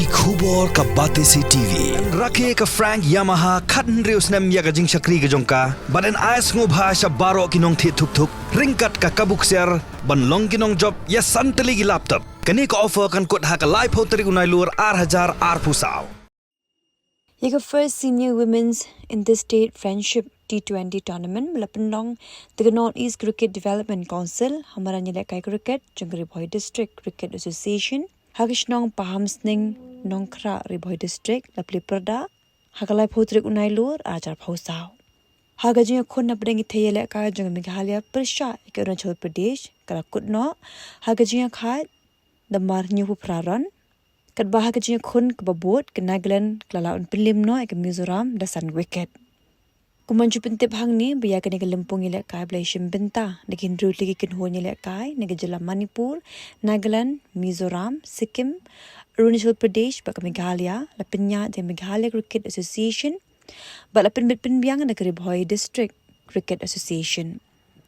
ki khubor ka bate si TV rakhe ka Frank Yamaha khatn reus nam ya ga jing shakri ga jongka baden ais ngo bhasha baro kinong thi thuk thuk ringkat ka kabuk ser ban long kinong job ya santali gi laptop kani ka offer kan kot ha ka live hoteri unai lur 8000 ar pusau Yega first senior women's Interstate Friendship T-20 tournament melapendong the Northeast Cricket Development Council hamaran yelek kai cricket jeng Ribhoi District Cricket Association hagishnong pahamsning nongkra Ribhoi District lapli perda hagalai photrik unai lur ajar phosau hagajing khon na prengi theyelek ka jeng Meghalaya Persha ke Arunachal Pradesh karakutno hagajing khat damar nyu praran kat bahag kajing khun ke babot ke Nagaland klalaun pelimno ke Mizoram dasan wicket kumanju pentip hang ni biya ke Lempung ilek kai blashim benta nekin root lagi kin ho ilek kai nege jela Manipur Nagaland Mizoram Sikkim Arunachal Pradesh ba ke Meghalaya lapenya de Meghalaya Cricket Association ba lapen bitpin biang nege Ribhoi District Cricket Association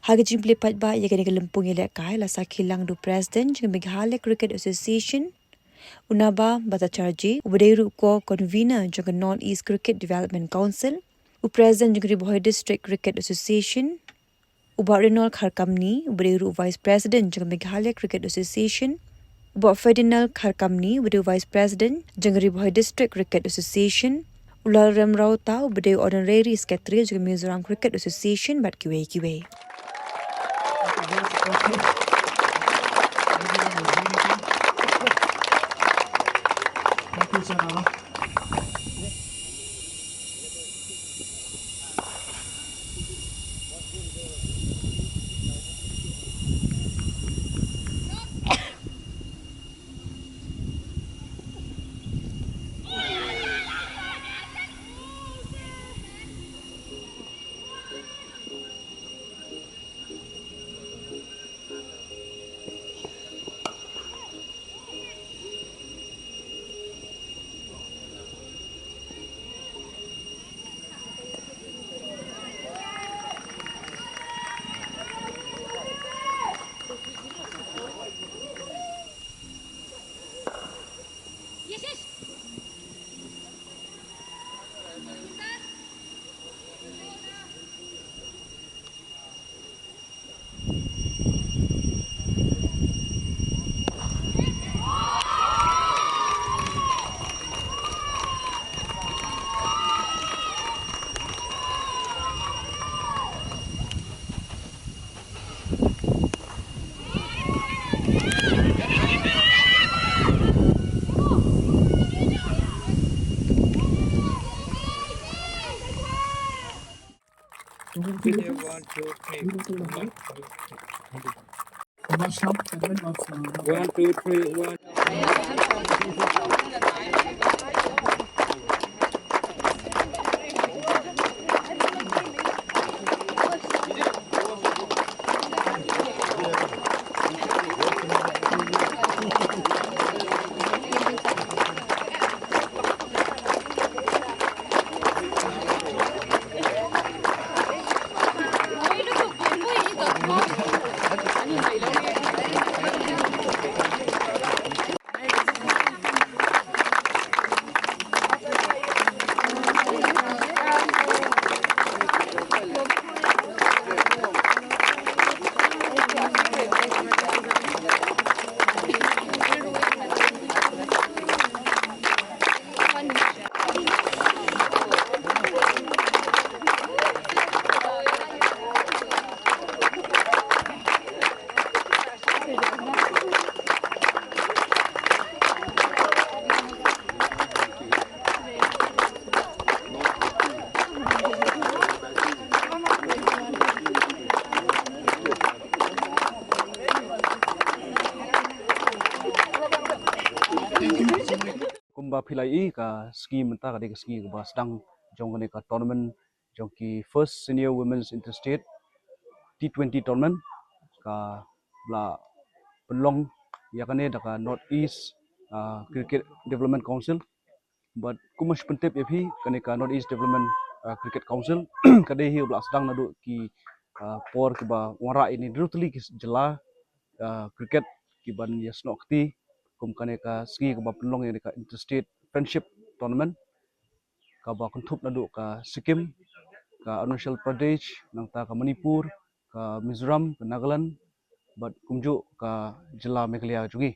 hagajing plipat ba ya ke Lempung ilek kai la sakhilang du president jeng Meghalaya Cricket Association Unaba Batacharji, Ubaderu ko convener jang Northeast Cricket Development Council, President jang Ribhoi District Cricket Association, Ubarinol Kharkamni, Ubaderu Vice President jang Meghalaya Cricket Association, Uba Ferdinand Kharkamni, Ubaderu Vice President jang Ribhoi District Cricket Association, Ulal Ramrao Ta, Ubaderu Honorary Secretary jang Mizoram Cricket Association, bat kiwe. Video 1, 2, 3. 1, 2, 3, 1. Kumba pilai ka ski menta ka de ski ka Sdang jong ne ka tournament jong ki first senior women's interstate T20 tournament ka bla penlong ya kane da ka Northeast Cricket Development Council but kumash pentep yapi kane ka Northeast Development Cricket Council ka de hi bla Sdang na do ki por ki ba wara ini drutli ki jela cricket ki ban yasno kti kum kane ka ski ka ba penlong yang ka Interstate Friendship Tournament ka ba kuntup nadu ka Sikkim ka Arunachal Pradesh nang ta ka Manipur ka Mizoram ka Nagaland but kumju ka jila Meghalaya jungi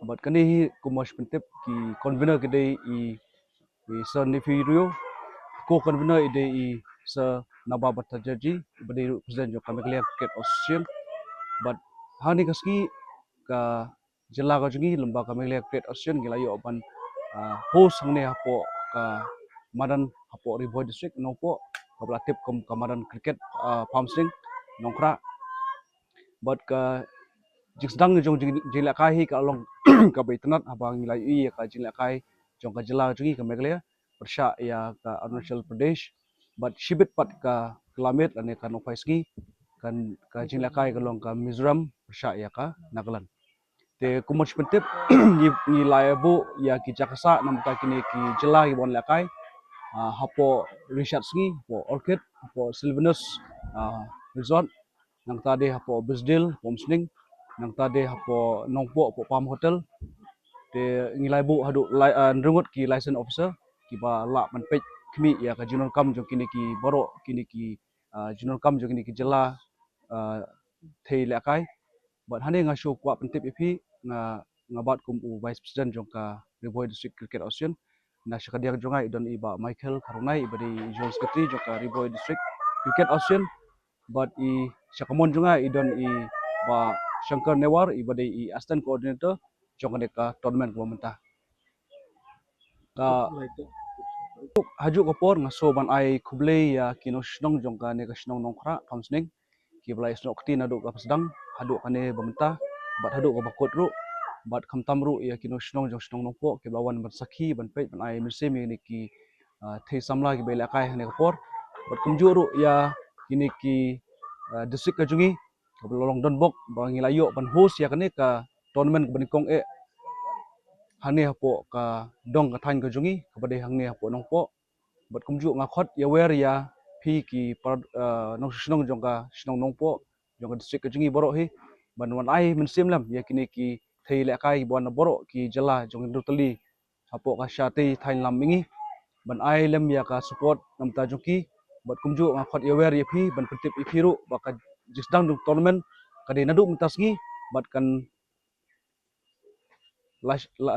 but kani hi kumosh pentep ki convener kede i sa Nifirio co-convener ide i sa Nababata Jaji bade present jo ka Meghalaya Cricket Association but hani ka ski ka jila ka jungi lomba ka Meghalaya Cricket Association gilayo ban host hangne hapo ka Madan hapo Ribhoi district nopo ka belatip kum ka Madan cricket farm string nongkra but ka Sdang jong jila kai hi ka long ka baitnat abang nilai i ka jila kai jong ka jila jungi ka Meghalaya persya ya ka Arunachal Pradesh but shibit pat ka kilomet ane ka nopai ski kan ka jila kai ka long ka Mizoram persya ya ka Nagaland te kumach pentip ni laibu ya ki jakasa nam ta kini ki jila ki bon lakai hapo Richard ski po Orchid hapo Sylvanus resort nang tadi hapo Bisdale homesning nang tadi hapo Nongpo po Palm Hotel te ngilai bu hadu nrungut ki license officer ki ba la man pej kmi ya ka jinol kam jo kini ki boro kini ki jinol kam jo kini ki jela thei lakai but hane nga show kwa pentip ipi nga bat kum u vice president jong ka Ribhoi district cricket association na shakadia jongai don iba Michael Karunai ibadi joint secretary jong ka Ribhoi district cricket association but i shakamon junga idon i ba Shankar Newar ibadi i assistant coordinator jong ka tournament ko mentah ka hajuk ko por ngaso ban ai kuble ya kino shnong jong ka ne ka shnong nongkra pamsning ki blai snok ti nadu ka pasdang hadu kane bamenta bat hadu ka bakot ru bat khamtam ru ya kino shnong jong shnong nongpo ki blawan ban sakhi ban pe ban ai mirse mi ni ki thei samla ki bela kai hane ka por bat kumju ru ya kini ki district ka jungi ka lolong donbok ba ngilayo ban host ya kane ka tournament ka banikong hane hapo ka dong ka thain ka jungi ka bade hangne hapo nongpo bat kumju nga khot ya wer ya phi ki nong shnong jong ka shnong nongpo jong ka district ka jungi boro hi ban wan ai min sim lam ya kini ki thei le kai bon boro ki jala jong ndutali hapo ka shate thain lam mingi ban ai lem ya ka support nam ta jongki bat kumju nga khot ya wer ya phi ban petip ipiru ba ka jisdang du tournament ka de nadu mtasgi bat kan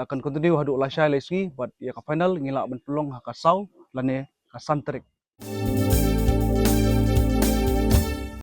akan continue hadu lasai lesgi but ya ka final ngila ban pelong ha ka sau lane ka santrik